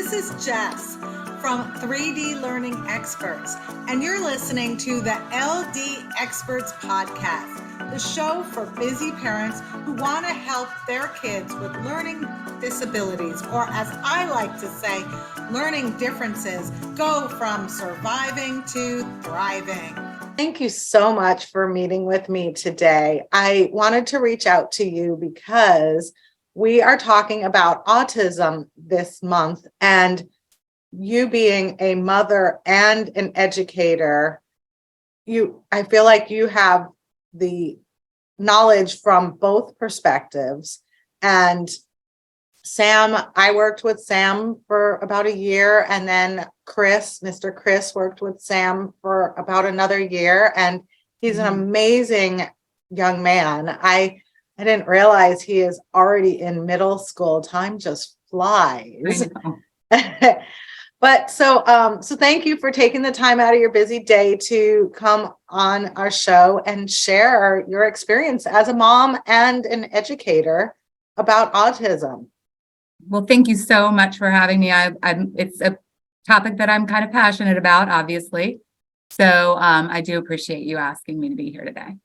This is Jess from 3D Learning Experts, and you're listening to the LD Experts Podcast, the show for busy parents who want to help their kids with learning disabilities, or as I like to say, learning differences, go from surviving to thriving. Thank you so much for meeting with me today. I wanted to reach out to you because we are talking about autism this month, and you being a mother and an educator, I feel like you have the knowledge from both perspectives. And Sam, I worked with Sam for about a year, and then Mr. Chris worked with Sam for about another year, and he's an amazing young man. I didn't realize he is already in middle school. Time just flies. But so thank you for taking the time out of your busy day to come on our show and share your experience as a mom and an educator about autism. Well, thank you so much for having me. It's a topic that I'm kind of passionate about, obviously. So I do appreciate you asking me to be here today.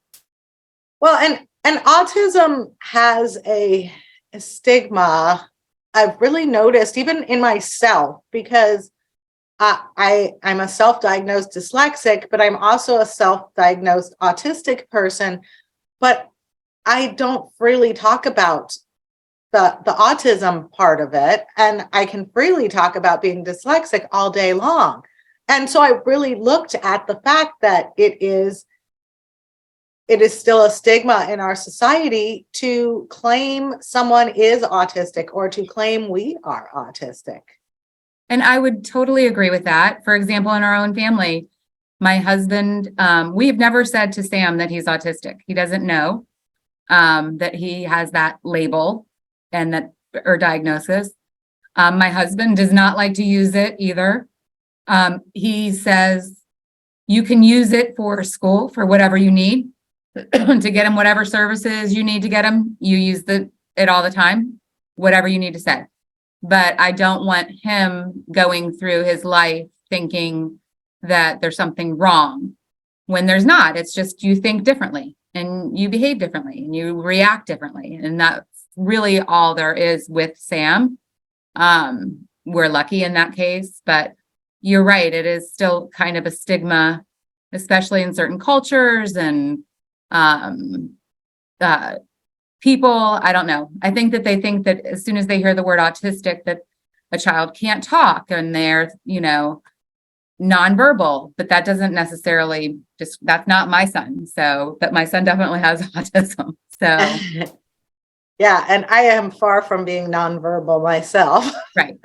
Well, and autism has a stigma I've really noticed even in myself, because I'm a self-diagnosed dyslexic, but I'm also a self-diagnosed autistic person. But I don't freely talk about the autism part of it. And I can freely talk about being dyslexic all day long. And so I really looked at the fact that it is still a stigma in our society to claim someone is autistic or to claim we are autistic. And I would totally agree with that. For example, in our own family, my husband, we've never said to Sam that he's autistic. He doesn't know that he has that label or diagnosis. My husband does not like to use it either. He says you can use it for school for whatever you need. To get him whatever services you need to get him, you use it all the time, whatever you need to say. But I don't want him going through his life thinking that there's something wrong when there's not. It's just you think differently and you behave differently and you react differently. And that's really all there is with Sam. We're lucky in that case, but you're right. It is still kind of a stigma, especially in certain cultures and people, I don't know. I think that they think that as soon as they hear the word autistic, that a child can't talk and they're, nonverbal, but that doesn't necessarily that's not my son. So, but my son definitely has autism. So. Yeah. And I am far from being nonverbal myself. Right.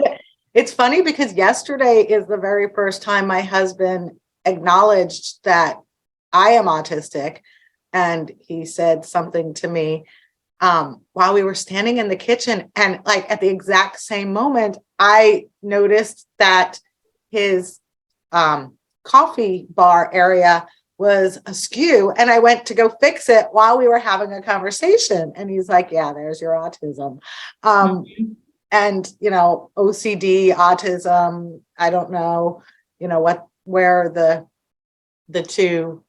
It's funny because yesterday is the very first time my husband acknowledged that I am autistic. And he said something to me while we were standing in the kitchen. And like at the exact same moment, I noticed that his coffee bar area was askew. And I went to go fix it while we were having a conversation. And he's like, yeah, there's your autism. And, OCD, autism, I don't know, where the two,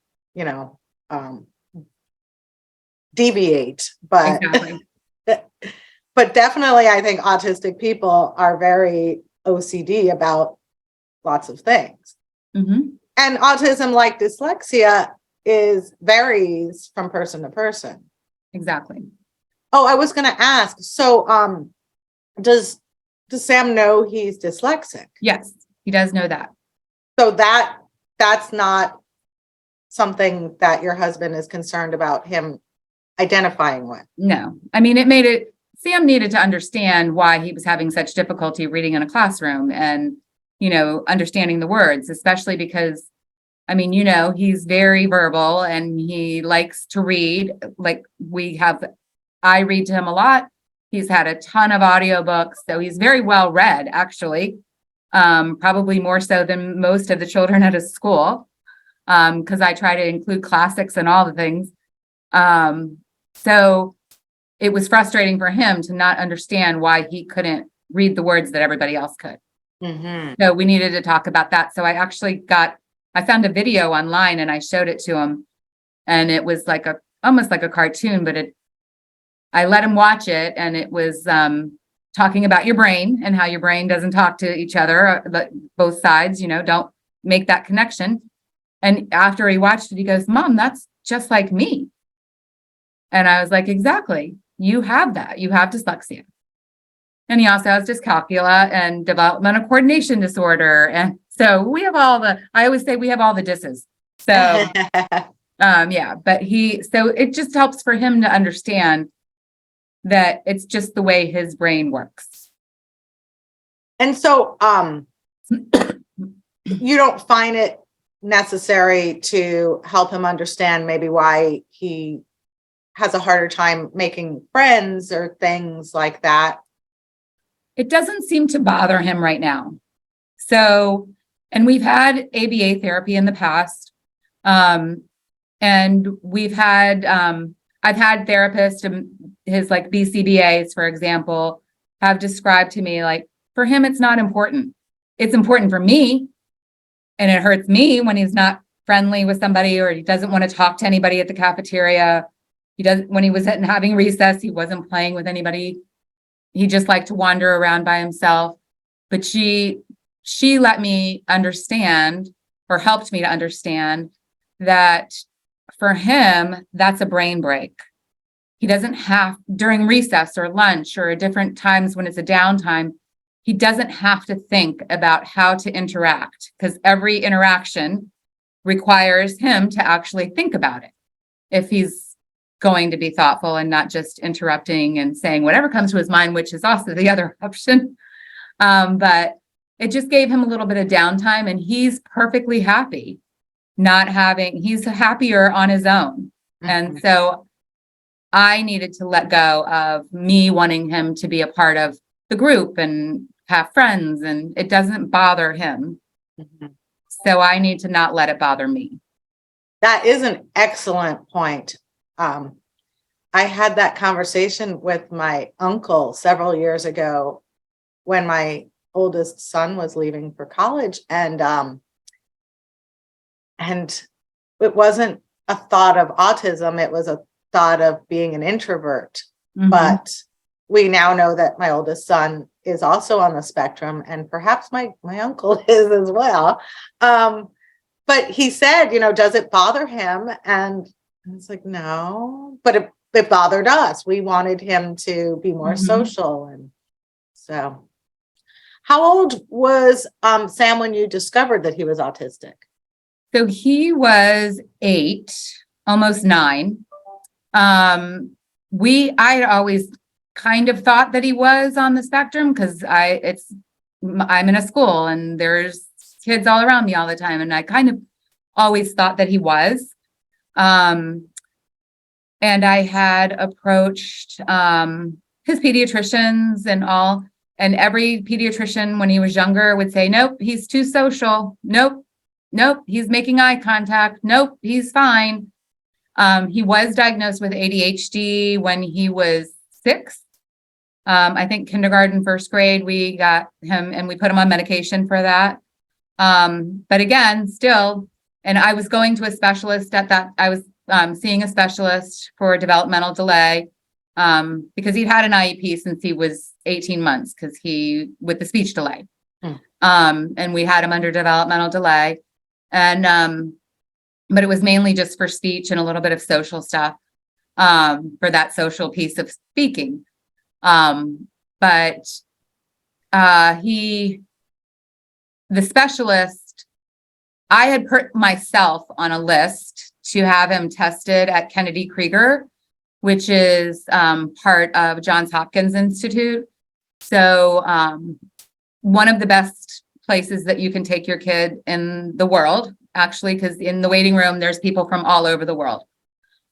deviate, but Exactly. but definitely I think autistic people are very OCD about lots of things. Mm-hmm. And autism, like dyslexia, varies from person to person. Exactly. Oh, I was going to ask, so does Sam know he's dyslexic? Yes, he does know that. So that's not something that your husband is concerned about him identifying with? No, I mean, Sam needed to understand why he was having such difficulty reading in a classroom and, understanding the words, especially because, he's very verbal and he likes to read. Like I read to him a lot. He's had a ton of audiobooks, so he's very well read, actually, probably more so than most of the children at his school, because I try to include classics and all the things. So it was frustrating for him to not understand why he couldn't read the words that everybody else could. Mm-hmm. So we needed to talk about that. So I found a video online and I showed it to him, and it was like almost like a cartoon, but I let him watch it, and it was talking about your brain and how your brain doesn't talk to each other, both sides, don't make that connection. And after he watched it, he goes, Mom, that's just like me. And I was like, exactly. You have that. You have dyslexia. And he also has dyscalculia and developmental coordination disorder. And so I always say we have all the disses. So, yeah, but so it just helps for him to understand that it's just the way his brain works. And so, you don't find it necessary to help him understand maybe why he has a harder time making friends or things like that? It doesn't seem to bother him right now. So, and we've had ABA therapy in the past. And I've had therapists, his like BCBAs, for example, have described to me, like, for him, it's not important. It's important for me. And it hurts me when he's not friendly with somebody, or he doesn't want to talk to anybody at the cafeteria. When he was having recess, he wasn't playing with anybody. He just liked to wander around by himself. But she let me understand, or helped me to understand, that for him, that's a brain break. He doesn't have, during recess or lunch or different times when it's a downtime, he doesn't have to think about how to interact, because every interaction requires him to actually think about it if he's going to be thoughtful and not just interrupting and saying whatever comes to his mind, which is also the other option. But it just gave him a little bit of downtime, and he's perfectly happy he's happier on his own. Mm-hmm. And so I needed to let go of me wanting him to be a part of the group and have friends, and it doesn't bother him. Mm-hmm. So I need to not let it bother me. That is an excellent point. I had that conversation with my uncle several years ago when my oldest son was leaving for college, and it wasn't a thought of autism, it was a thought of being an introvert. Mm-hmm. But we now know that my oldest son is also on the spectrum, and perhaps my uncle is as well. But he said, does it bother him? And I was like, no, but it bothered us. We wanted him to be more mm-hmm. social. And so, how old was Sam when you discovered that he was autistic? So he was 8, almost 9. I had always kind of thought that he was on the spectrum, because I'm in a school and there's kids all around me all the time, and I kind of always thought that he was. And I had approached his pediatricians and all, and every pediatrician when he was younger would say, nope, he's too social. Nope, he's making eye contact. Nope, he's fine. He was diagnosed with ADHD when he was 6. I think kindergarten, first grade, we got him and we put him on medication for that. But again, still, and I was going to a specialist at that. I was seeing a specialist for developmental delay because he'd had an IEP since he was 18 months with the speech delay. And we had him under developmental delay. And but it was mainly just for speech and a little bit of social stuff, for that social piece of speaking. But the specialist, I had put myself on a list to have him tested at Kennedy Krieger, which is part of Johns Hopkins Institute. So one of the best places that you can take your kid in the world, actually, because in the waiting room, there's people from all over the world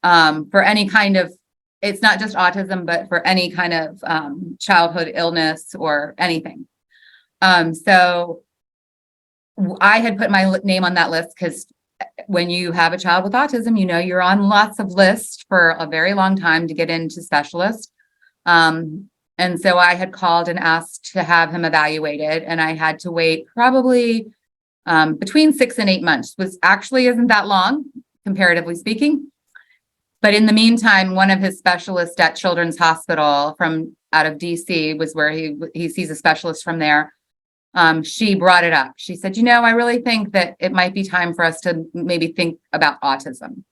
for any kind of, it's not just autism, but for any kind of childhood illness or anything. So I had put my name on that list because when you have a child with autism, you're on lots of lists for a very long time to get into specialists. And so I had called and asked to have him evaluated, and I had to wait probably between 6 and 8 months, was actually isn't that long, comparatively speaking. But in the meantime, one of his specialists at Children's Hospital from out of DC was where he sees a specialist from there. She brought it up. She said, I really think that it might be time for us to maybe think about autism.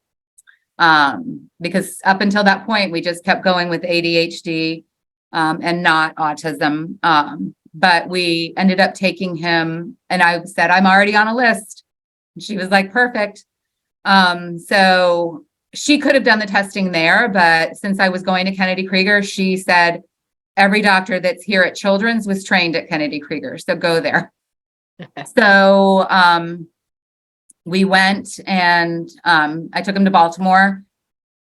Because up until that point, we just kept going with ADHD and not autism. But we ended up taking him, and I said, I'm already on a list. And she was like, perfect. So she could have done the testing there, but since I was going to Kennedy Krieger, she said, every doctor that's here at Children's was trained at Kennedy Krieger, so go there. So we went, and I took him to Baltimore,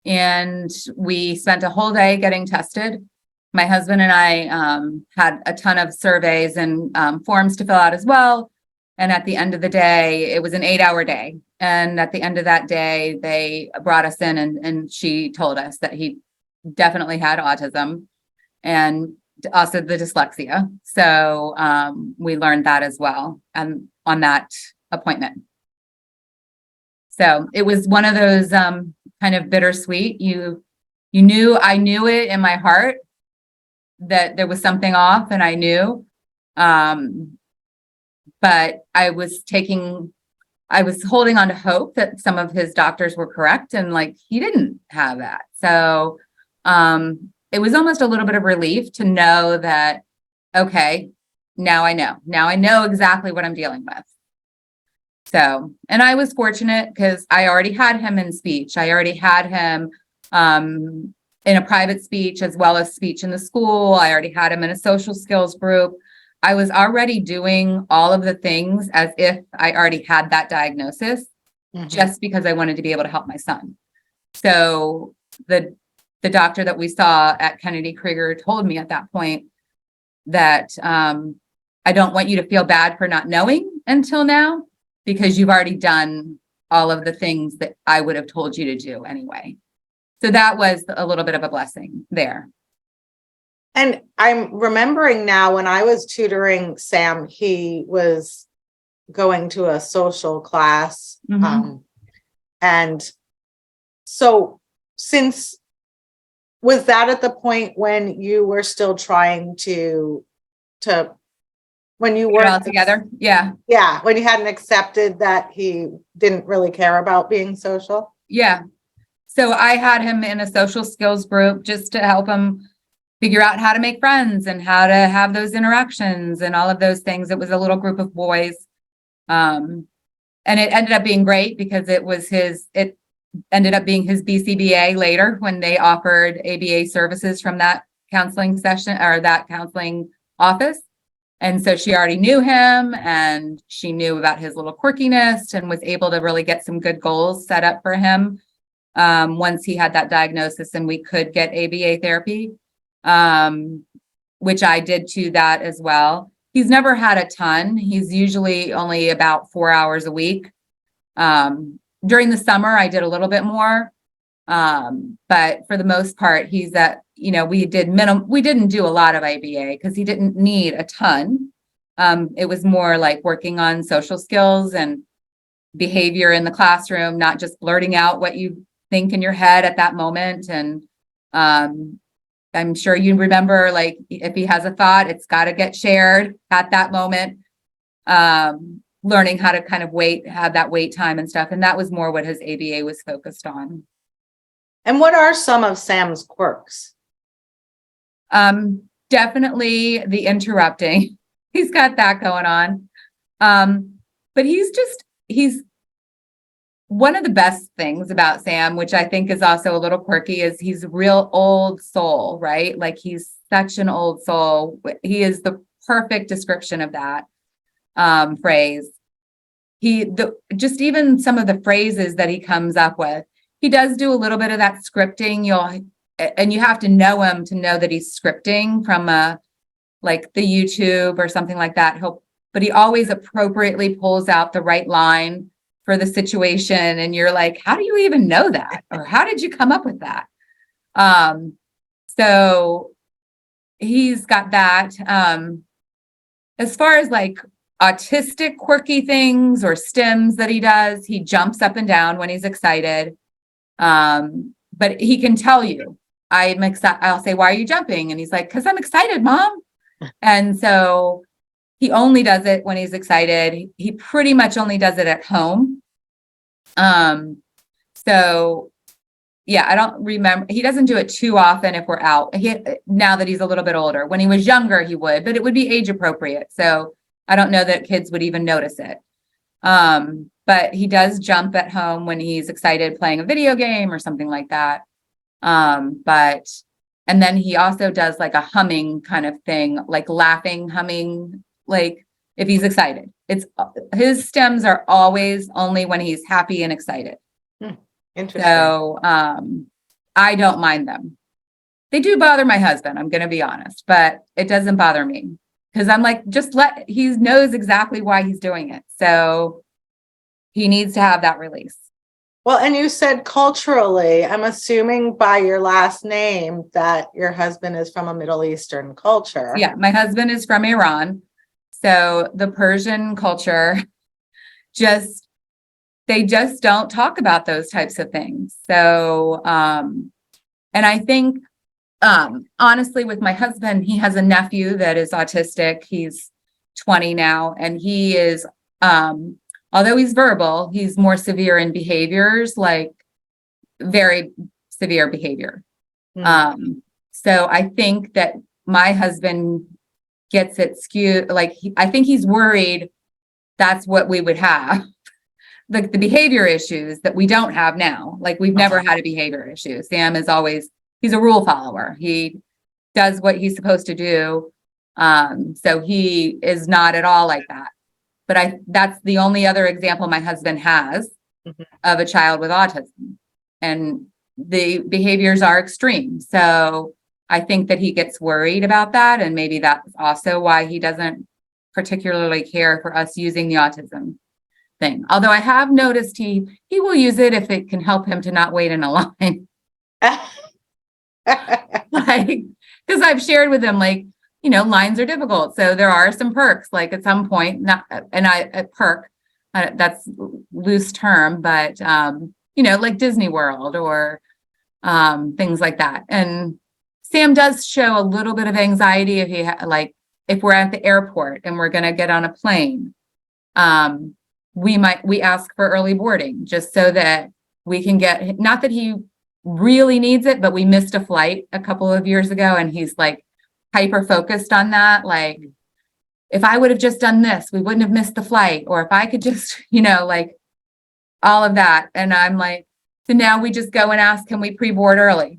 and we spent a whole day getting tested. My husband and I had a ton of surveys and forms to fill out as well. And at the end of the day, it was an 8-hour day. And at the end of that day, they brought us in, and she told us that he definitely had autism and also the dyslexia. So we learned that as well on that appointment. So it was one of those kind of bittersweet. I knew it in my heart that there was something off, and I knew. But I was holding on to hope that some of his doctors were correct, and like he didn't have that. So it was almost a little bit of relief to know that, okay, now I know exactly what I'm dealing with. So, and I was fortunate because I already had him in speech. I already had him in a private speech as well as speech in the school. I already had him in a social skills group. I was already doing all of the things as if I already had that diagnosis, just because I wanted to be able to help my son. So the doctor that we saw at Kennedy Krieger told me at that point that I don't want you to feel bad for not knowing until now, because you've already done all of the things that I would have told you to do anyway. So that was a little bit of a blessing there. And I'm remembering now when I was tutoring Sam, he was going to a social class. And so was that at the point when you were still trying to when you were all together? Yeah. Yeah. When you hadn't accepted that he didn't really care about being social? Yeah. So I had him in a social skills group just to help him figure out how to make friends and how to have those interactions and all of those things. It was a little group of boys. And it ended up being great because it ended up being his BCBA later when they offered ABA services from that counseling session or that counseling office. And so she already knew him, and she knew about his little quirkiness and was able to really get some good goals set up for him once he had that diagnosis and we could get ABA therapy, which I did to that as well. He's never had a ton. He's usually only about 4 hours a week. During the summer, I did a little bit more. But for the most part, he's at, we didn't do a lot of ABA because he didn't need a ton. It was more like working on social skills and behavior in the classroom, not just blurting out what you think in your head at that moment. And I'm sure you remember, like, if he has a thought, it's got to get shared at that moment. Learning how to kind of have that wait time and stuff. And that was more what his ABA was focused on. And what are some of Sam's quirks? Definitely the interrupting. He's got that going on. But he's one of the best things about Sam, which I think is also a little quirky, is he's a real old soul, right? Like he's such an old soul. He is the perfect description of that phrase. Just even some of the phrases that he comes up with. He does do a little bit of that scripting. And you have to know him to know that he's scripting from like the YouTube or something like that. But he always appropriately pulls out the right line for the situation. And you're like, how do you even know that? Or how did you come up with that? So he's got that. As far as like autistic quirky things or stims that he does, he jumps up and down when he's excited. But he can tell you, I'm excited. I'll say, why are you jumping? And he's like, because I'm excited, Mom. And so he only does it when he's excited. He pretty much only does it at home. So yeah, I don't remember. He doesn't do it too often if we're out. Now that he's a little bit older. When he was younger, he would, but it would be age appropriate. So I don't know that kids would even notice it. But he does jump at home when he's excited playing a video game or something like that. And then he also does like a humming kind of thing, like laughing, humming, like if he's excited. His stems are always only when he's happy and excited. Interesting. So I don't mind them. They do bother my husband, I'm going to be honest, but it doesn't bother me because I'm like, he knows exactly why he's doing it. So he needs to have that release. Well, and you said culturally, I'm assuming by your last name that your husband is from a Middle Eastern culture. Yeah, my husband is from Iran. So the Persian culture, they just don't talk about those types of things. So, and I think, honestly, with my husband, he has a nephew that is autistic. He's 20 now, and he is, although he's verbal, he's more severe in behaviors, like very severe behavior. So I think that my husband gets it skewed. Like, I think he's worried that's what we would have. The behavior issues that we don't have now. Like, we've never had a behavior issue. Sam is always, he's a rule follower. He does what he's supposed to do. So he is not at all like that. But that's the only other example my husband has of a child with autism. And the behaviors are extreme. So I think that he gets worried about that. And maybe that's also why he doesn't particularly care for us using the autism thing. Although I have noticed he will use it if it can help him to not wait in a line. Like, because I've shared with him, like, lines are difficult. So there are some perks, like at some point, that's loose term, but, like Disney World or things like that. And Sam does show a little bit of anxiety if we're at the airport and we're going to get on a plane. We ask for early boarding just so that we can get, not that he really needs it, but we missed a flight a couple of years ago and he's like hyper focused on that. Like, if I would have just done this, we wouldn't have missed the flight. Or if I could just, like all of that. And I'm like, so now we just go and ask, can we pre-board early?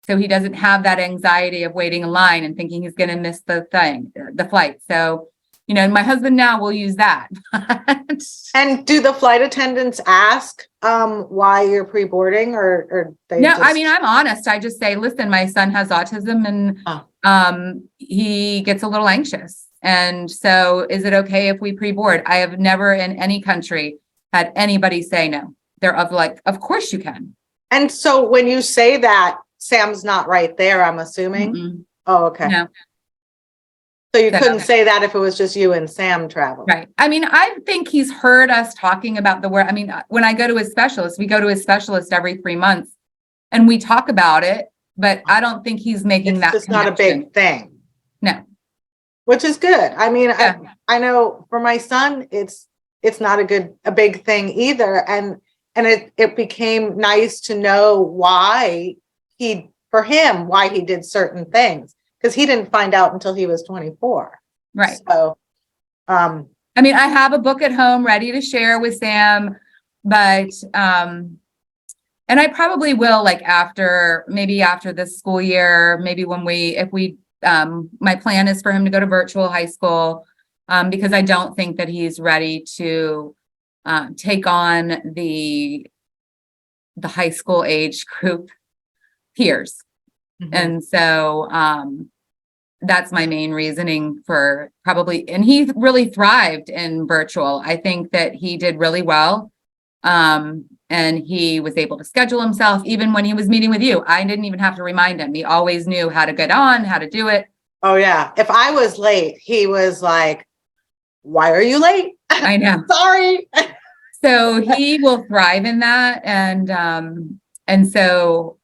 So he doesn't have that anxiety of waiting in line and thinking he's going to miss the flight. So, my husband now will use that. And do the flight attendants ask why you're pre-boarding or they No, I mean, I'm honest. I just say, listen, my son has autism and he gets a little anxious. And so is it okay if we pre-board? I have never in any country had anybody say no. They're of course you can. And so when you say that, Sam's not right there, I'm assuming. Mm-mm. Oh, okay. No. So you couldn't say that if it was just you and Sam traveling. Right. I mean, I think he's heard us talking about the word. I mean, when I go to his specialist, we go to his specialist every 3 months and we talk about it, but I don't think he's making that. It's not a big thing. No. Which is good. I mean, yeah. I know for my son, it's not a big thing either. And it became nice to know why he did certain things. Because he didn't find out until he was 24. Right. So, I mean, I have a book at home ready to share with Sam, but, and I probably will maybe after this school year, maybe my plan is for him to go to virtual high school, because I don't think that he's ready to take on the high school age group peers. Mm-hmm. And so that's my main reasoning for probably, and he really thrived in virtual. I think that he did really well. And he was able to schedule himself even when he was meeting with you. I didn't even have to remind him. He always knew how to get on, how to do it. Oh yeah. If I was late, he was like, why are you late? I know. Sorry. So he will thrive in that. And so,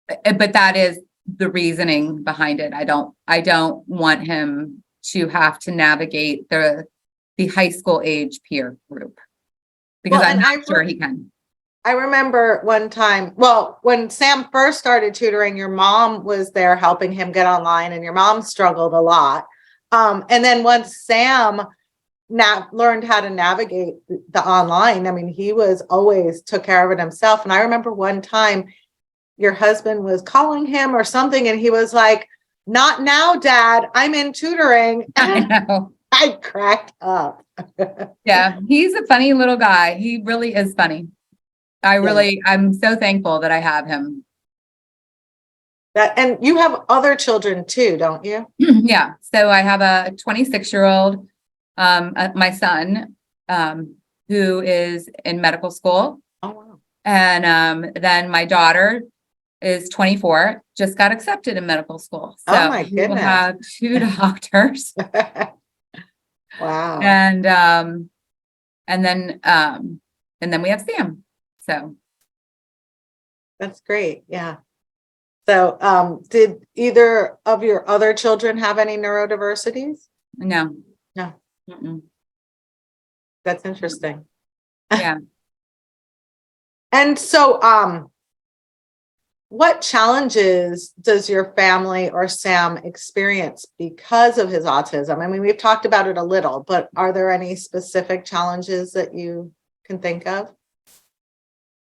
but that is the reasoning behind it. I don't want him to have to navigate the high school age peer group because Well, I'm not sure he can. I remember one time, well, when Sam first started tutoring, your mom was there helping him get online, and your mom struggled a lot. And then once Sam learned how to navigate the online, I mean, he was always took care of it himself. And I remember one time your husband was calling him or something, and he was like, not now, Dad, I'm in tutoring. I know. I cracked up. Yeah, he's a funny little guy. He really is funny. I'm so thankful that I have him. And you have other children too, don't you? Yeah. So I have a 26-year-old, my son, who is in medical school. Oh, wow. And then my daughter is 24, just got accepted in medical school. So Oh my we will goodness. have 2 doctors. Wow. And then we have Sam. So That's great. Yeah. So did either of your other children have any neurodiversities? no. No. Mm-mm. That's interesting. Yeah. And so what challenges does your family or Sam experience because of his autism? I mean, we've talked about it a little, but are there any specific challenges that you can think of?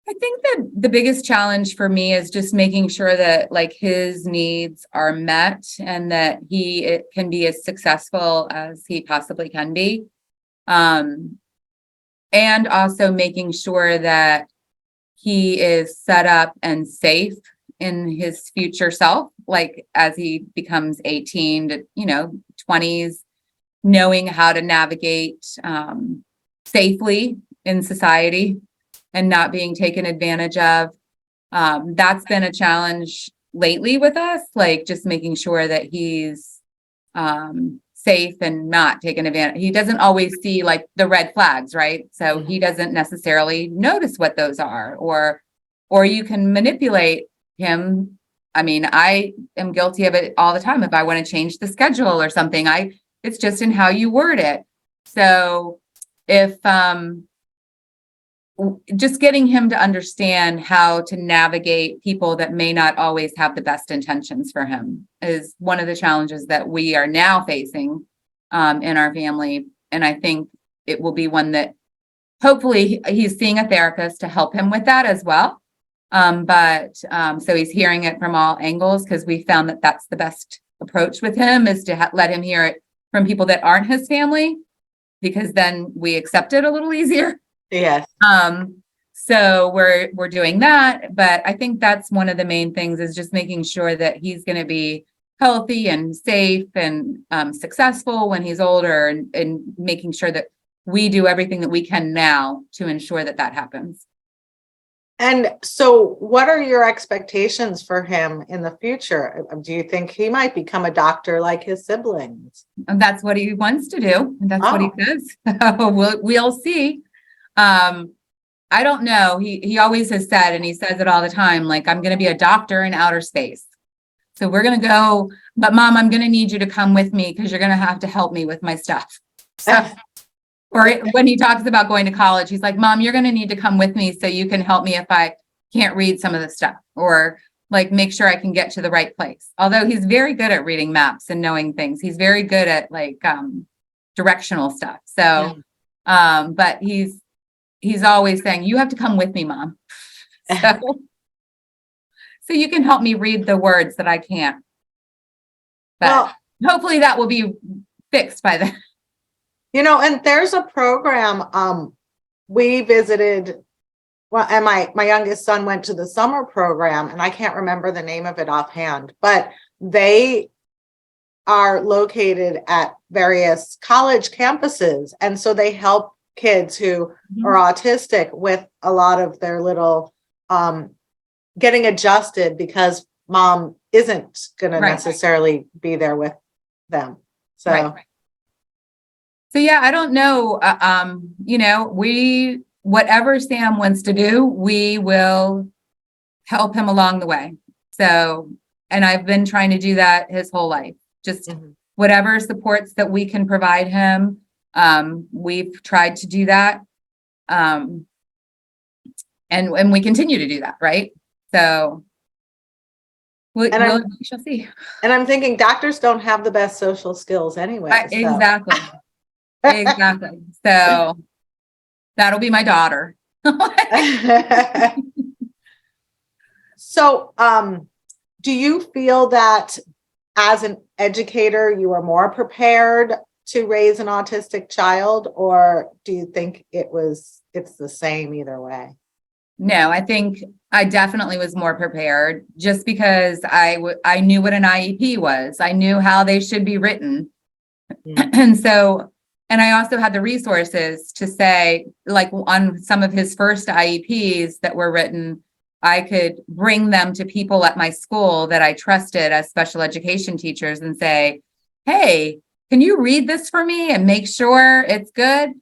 I think that the biggest challenge for me is just making sure that like his needs are met and that it can be as successful as he possibly can be. And also making sure that he is set up and safe in his future self, like as he becomes 18 to, 20s, knowing how to navigate safely in society and not being taken advantage of. That's been a challenge lately with us, like just making sure that he's safe and not taken advantage. He doesn't always see like the red flags, right? So he doesn't necessarily notice what those are, or you can manipulate him. I mean, I am guilty of it all the time. If I want to change the schedule or something, it's just in how you word it. So if just getting him to understand how to navigate people that may not always have the best intentions for him is one of the challenges that we are now facing in our family. And I think it will be one that hopefully he's seeing a therapist to help him with that as well. So he's hearing it from all angles, because we found that that's the best approach with him, is to let him hear it from people that aren't his family, because then we accept it a little easier. Yes. So we're doing that, but I think that's one of the main things, is just making sure that he's going to be healthy and safe and successful when he's older, and making sure that we do everything that we can now to ensure that happens. And so what are your expectations for him in the future? Do you think he might become a doctor like his siblings? And that's what he wants to do. And that's what he says. We'll see. I don't know. He always has said, and he says it all the time, like, I'm going to be a doctor in outer space. So we're going to go, but Mom, I'm going to need you to come with me, because you're going to have to help me with my stuff. So, or when he talks about going to college, he's like, Mom, you're going to need to come with me so you can help me if I can't read some of the stuff, or like make sure I can get to the right place. Although he's very good at reading maps and knowing things. He's very good at like directional stuff. So, but he's always saying, you have to come with me, Mom. So you can help me read the words that I can't. But hopefully that will be fixed by then. And there's a program we visited. Well, and my youngest son went to the summer program, and I can't remember the name of it offhand, but they are located at various college campuses. And so they help kids who are autistic with a lot of their little getting adjusted, because mom isn't going to Right. necessarily be there with them. So, Right. So yeah, I don't know. Whatever Sam wants to do, we will help him along the way. So, and I've been trying to do that his whole life. Just whatever supports that we can provide him. We've tried to do that. And we continue to do that, right? So we shall see. And I'm thinking doctors don't have the best social skills anyway. Exactly. Exactly. So that'll be my daughter. So, do you feel that as an educator, you are more prepared to raise an autistic child, or do you think it's the same either way? No, I think I definitely was more prepared just because I knew what an IEP was. I knew how they should be written. And I also had the resources to say, like on some of his first IEPs that were written, I could bring them to people at my school that I trusted as special education teachers and say, hey, can you read this for me and make sure it's good?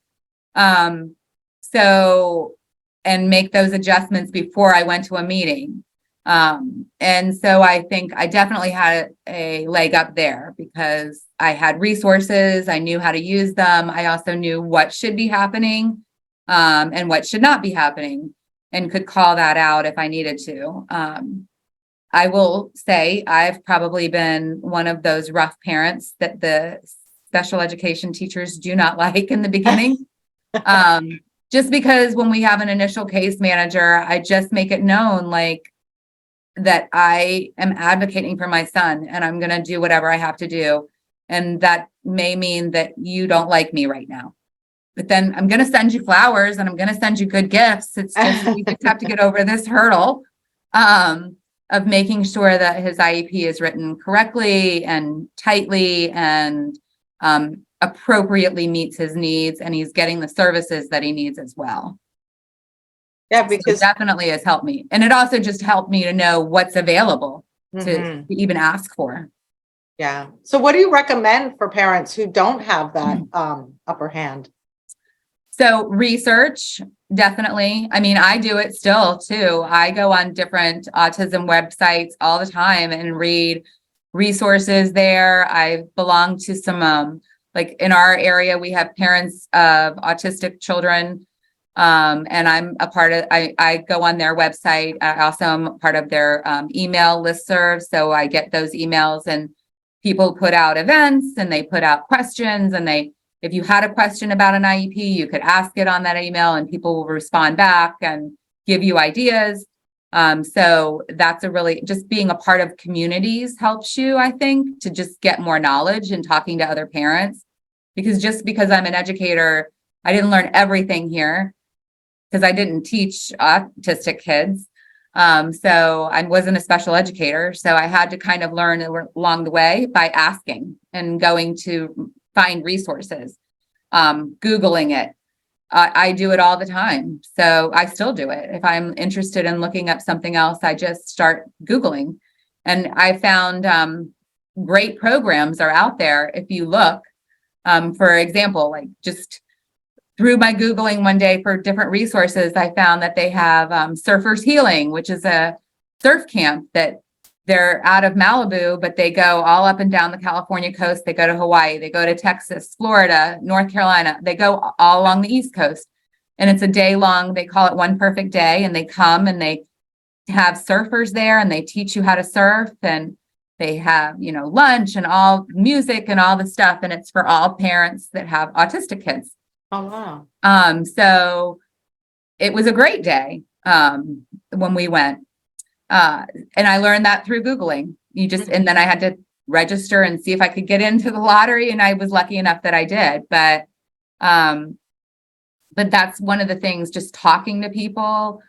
And make those adjustments before I went to a meeting. And so I think I definitely had a leg up there because I had resources, I knew how to use them. I also knew what should be happening and what should not be happening and could call that out if I needed to. I will say I've probably been one of those rough parents that the special education teachers do not like in the beginning. Just because when we have an initial case manager, I just make it known like that I am advocating for my son and I'm going to do whatever I have to do. And that may mean that you don't like me right now, but then I'm going to send you flowers and I'm going to send you good gifts. It's just, we just have to get over this hurdle of making sure that his IEP is written correctly and tightly and appropriately meets his needs, and he's getting the services that he needs as well. Yeah, because so definitely has helped me. And it also just helped me to know what's available to even ask for. Yeah. So what do you recommend for parents who don't have that upper hand? So research, definitely. I mean, I do it still too. I go on different autism websites all the time and read resources there. I belong to some like in our area, we have parents of autistic children. And I'm a part of, I go on their website. I also am part of their email listserv. So I get those emails and people put out events and they put out questions and if you had a question about an IEP, you could ask it on that email and people will respond back and give you ideas. So that's just being a part of communities helps you, I think, to just get more knowledge and talking to other parents. Because just because I'm an educator, I didn't learn everything here because I didn't teach autistic kids. So I wasn't a special educator. So I had to kind of learn along the way by asking and going to find resources, Googling it. I do it all the time. So I still do it. If I'm interested in looking up something else, I just start Googling. And I found great programs are out there if you look. For example, like just through my Googling one day for different resources, I found that they have Surfers Healing, which is a surf camp that they're out of Malibu, but they go all up and down the California coast. They go to Hawaii, they go to Texas, Florida, North Carolina. They go all along the East Coast. And it's a day long, they call it One Perfect Day. And they come and they have surfers there and they teach you how to surf. And they have, lunch and all music and all the stuff. And it's for all parents that have autistic kids. Oh, wow. So it was a great day when we went. And I learned that through Googling. And then I had to register and see if I could get into the lottery. And I was lucky enough that I did. But that's one of the things, just talking to people,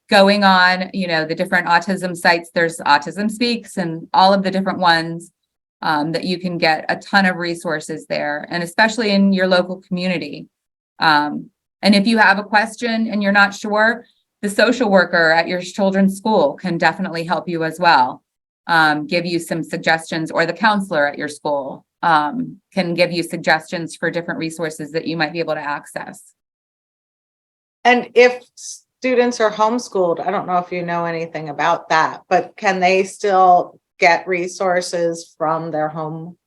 going on, the different autism sites. There's Autism Speaks and all of the different ones that you can get a ton of resources there, and especially in your local community. And if you have a question and you're not sure, the social worker at your children's school can definitely help you as well. Give you some suggestions, or the counselor at your school can give you suggestions for different resources that you might be able to access. And if students are homeschooled, I don't know if you know anything about that, but can they still get resources from their home?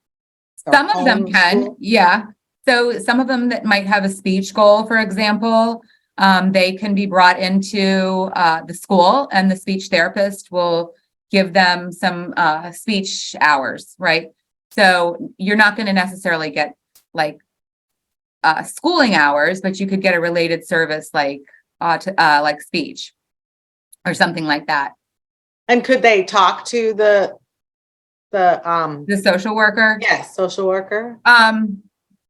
Some of them can, school? yeah. So some of them that might have a speech goal, for example, they can be brought into the school, and the speech therapist will give them some speech hours, right? So you're not going to necessarily get like schooling hours, but you could get a related service like speech or something like that. And could they talk to the social worker? Yes, social worker. I'm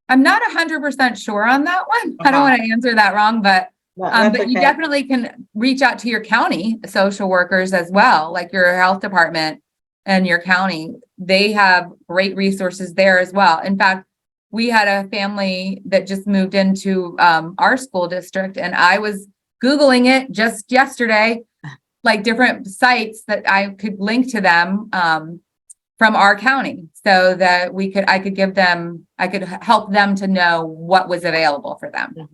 not 100% sure on that one. I don't want to answer that wrong, but That's you okay. definitely can reach out to your county social workers as well, like your health department and your county. They have great resources there as well. In fact, we had a family that just moved into our school district, and I was Googling it just yesterday, like different sites that I could link to them from our county, so that I could help them to know what was available for them.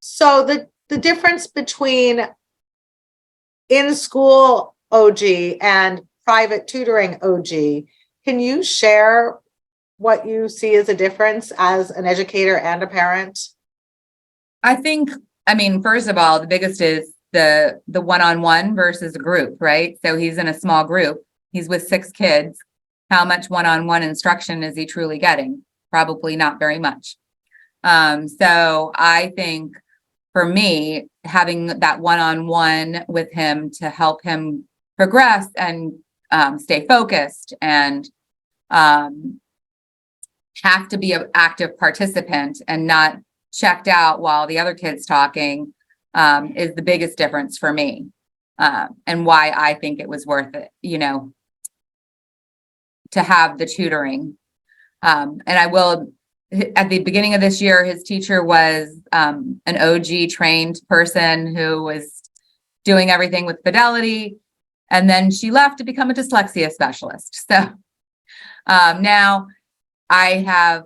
So the difference between in-school OG and private tutoring OG, can you share what you see as a difference as an educator and a parent? I mean, first of all, the biggest is the one-on-one versus a group, right? So he's in a small group. He's with 6 kids. How much one-on-one instruction is he truly getting? Probably not very much. So I think for me, having that one-on-one with him to help him progress and stay focused and have to be an active participant and not checked out while the other kid's talking is the biggest difference for me, and why I think it was worth it, to have the tutoring. And I will, at the beginning of this year, his teacher was an OG trained person who was doing everything with Fidelity. And then she left to become a dyslexia specialist. So now I have,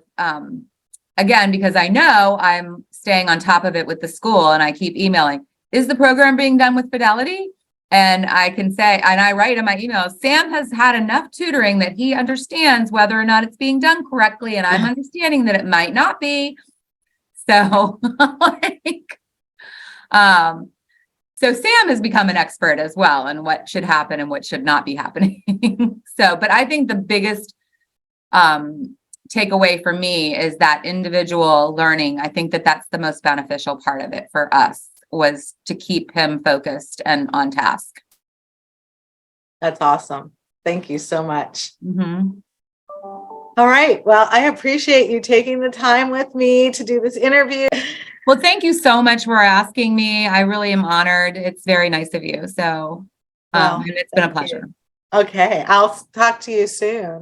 again, because I know I'm staying on top of it with the school, and I keep emailing, is the program being done with Fidelity? And I can say, and I write in my email, Sam has had enough tutoring that he understands whether or not it's being done correctly. And I'm understanding that it might not be. So, so Sam has become an expert as well on what should happen and what should not be happening. But I think the biggest takeaway for me is that individual learning. I think that that's the most beneficial part of it for us, was to keep him focused and on task. That's awesome. Thank you so much. Mm-hmm. All right. Well, I appreciate you taking the time with me to do this interview. Well, thank you so much for asking me. I really am honored. It's very nice of you. So, and it's been a pleasure. Okay. I'll talk to you soon.